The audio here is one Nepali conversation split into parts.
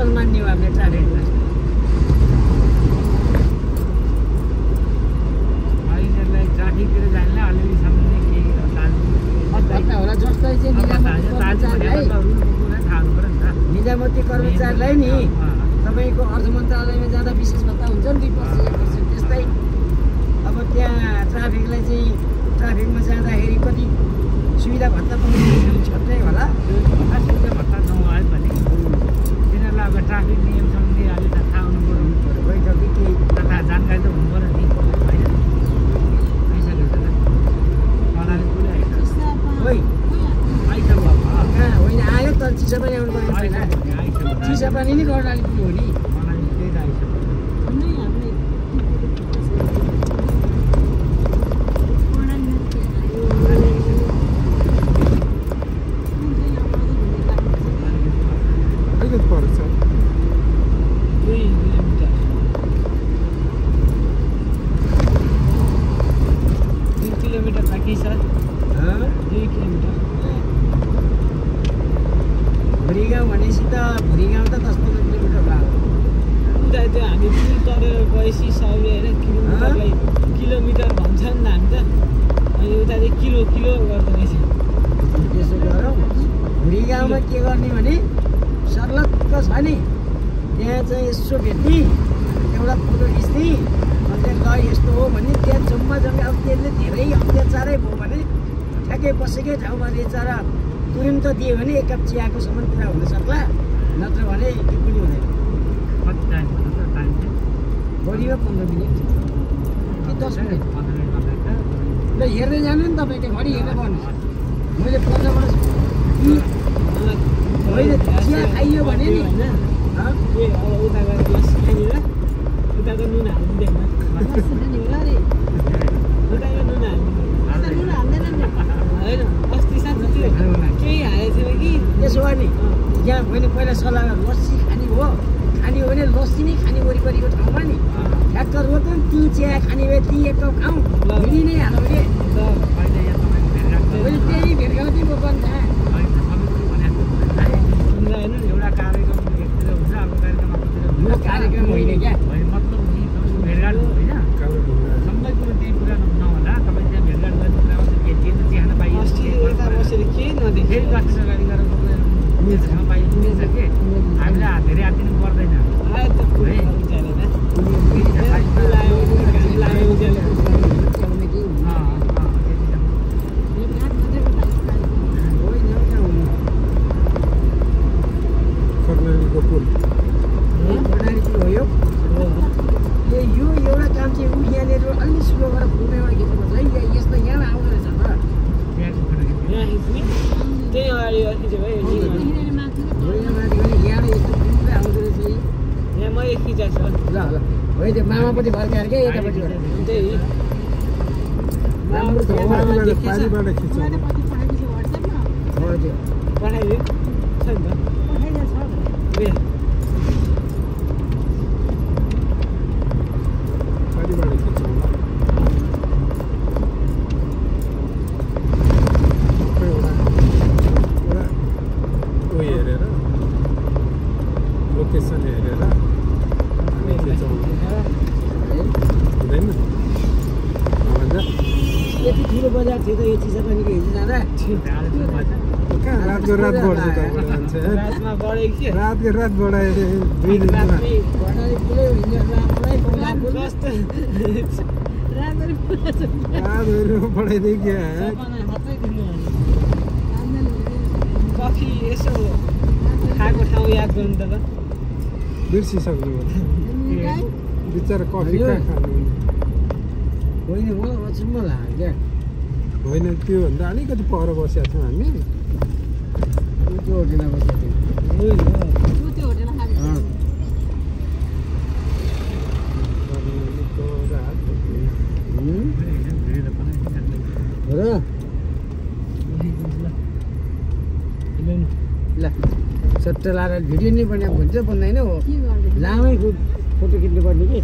मुसलमान नहीं हो आपने ट्रैफिक में ट्राफिक तिर जान्ला अलिअलि सम्झने के पत्ता होला जस्तै चाहिँ निजामती कर्मचारीलाई नि तपाईको अर्थ मन्त्रालयमा जाँदा विशेष भत्ता हुन्छ नि 2% त्यस्तै अब त्यहाँ ट्राफिकलाई चाहिँ ट्राफिकमा जाँदाखेरि कति सुविधा भत्ता पाउनु छट्टै होला सुविधा भत्ता नआए भने तिनीहरूलाई अब ट्राफिक नियम सम्बन्धी अलि त थाहा हुनु पर्यो बैठक के तथा जानकारी त हुनु पर्यो नि होइन आइसकेको छ कर्णाली पुरै आइसक्यो आइसक्यो कहाँ होइन आयो तर चिसा पनि आउनु पर्यो पहिला चिसा पनि नि कर्णाली पुग्यो हो नि कर्णाली त्यही त आइसक्यो यसो भेट्ने एउटा फोटो खिच्ने अनि ल यस्तो हो भने त्यहाँ जम्मा जम्मी अब त्यसले धेरै अत्याचारै भयो भने ठ्याक्कै बसेकै ठाउँमा रेचारा तुरुन्त दियो भने एक कप चियाको सम्म पुरा हुन सक्ला नत्र भने के पनि हुँदैन कति टाइम बढीमा 15 मिनट कि 10 मिनट ल हेर्दै जानु नि तपाईँ त्यो घडी हेर्दै गर्नुहोस् मैले 15 मिनट चिया खाइयो भने नि होइन उता गएर लस्सी खानेर उताको नुन हालिदिँदैन उताको नुन हालिदिँदैन होइन अस्ति साँच्ची केही हालेको थियो कि त्यसो भने यहाँ मैले पहिला सल्लाह लस्सी खाने हो भने लस्सी नै खाने वरिपरिको ठाउँमा नि ठ्याक्क रोकौँ ती चिया खाने भए ती एक कप खाउँ भिडी नै हालौँ के मैले त्यही भेटगाउँदै म बन्छ एउटा कार्यक्रम कार्यक्रम होइन क्या मतलब भेटघाट होइन सबै कुरो त्यही पुरा नहुँदा तपाईँ त्यहाँ भेटघाट गर्ने कुरा चिया खान पाइयो बसेर के नदेखेँ फेरि 10 मिनट अगाडि गएर खान पाइन्छ के हामीलाई धेरै हात दिनु पर्दैन कर्णालीको पुल यो एउटा काम चाहिँ ऊ यहाँनिर अलिक स्लो गरेर फोटो एउटा खिच्नुपर्छ है यस्तो यहाँ आउँदो रहेछ त्यही अगाडि खिच्यो यहाँबाट यस्तो पुरै आउँदो रहेछ यहाँ मैले खिचाएको छु ल ल होइन त्यो मामापट्टि फर्काएर क्या यतापट्टि त्यही पठाइदियो छ नि त बजार थियो त यो चिसा पानीको हिजो जाँदा रातको रात बढ्छ रातमा बढे कि रातको रात बढायो दुई दिन पढाइदियो क्या कफी यसो खाएको ठाउँ याद गर्नु त बिर्सिसक्नु बिचरा कफी कहाँ खानु होइन मलाई अचम्म लाग्यो क्या होइन त्योभन्दा अलिकति पर बसेका छौँ हामी त्यो होटेलमा बसेको थियो ल सट्ट लाएर भिडियो नै बनाएको हुन्छ बन्दैन हो लामै फोटो खिच्नु पर्ने कि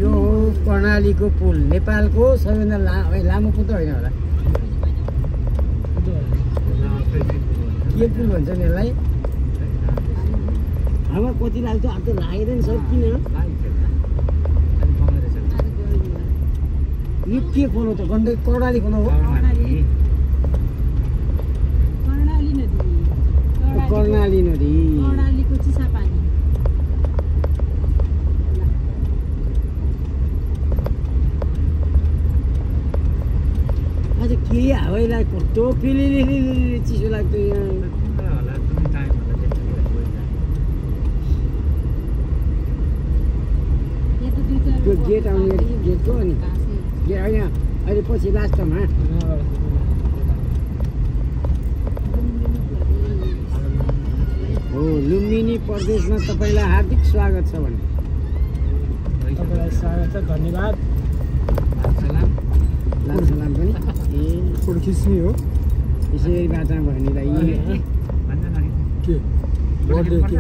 यो हो कर्णालीको पुल नेपालको सबैभन्दा लामो पुल त होइन होला के पुल भन्छन् यसलाई हावा कति लाग्छ अब त लागेदैन सर किन यो के खोलो त गण्डकी कर्णाली खोलो हो कर्णाली नदी कर्णालीको चिसापानी आज के हावैलाई कस्तो पिलिलिलि चिसो लाग्छ यहाँ त्यो गेट आउने गेटको अनि यहाँ अहिले पछि लास्टमा हो लुम्बिनी प्रदेशमा तपाईँलाई हार्दिक स्वागत छ भने तपाईँलाई स्वागत छ धन्यवाद लाल सलाम पनि ए फोटो खिच्ने हो यसरी बाचा भनेलाई के बर्थडे के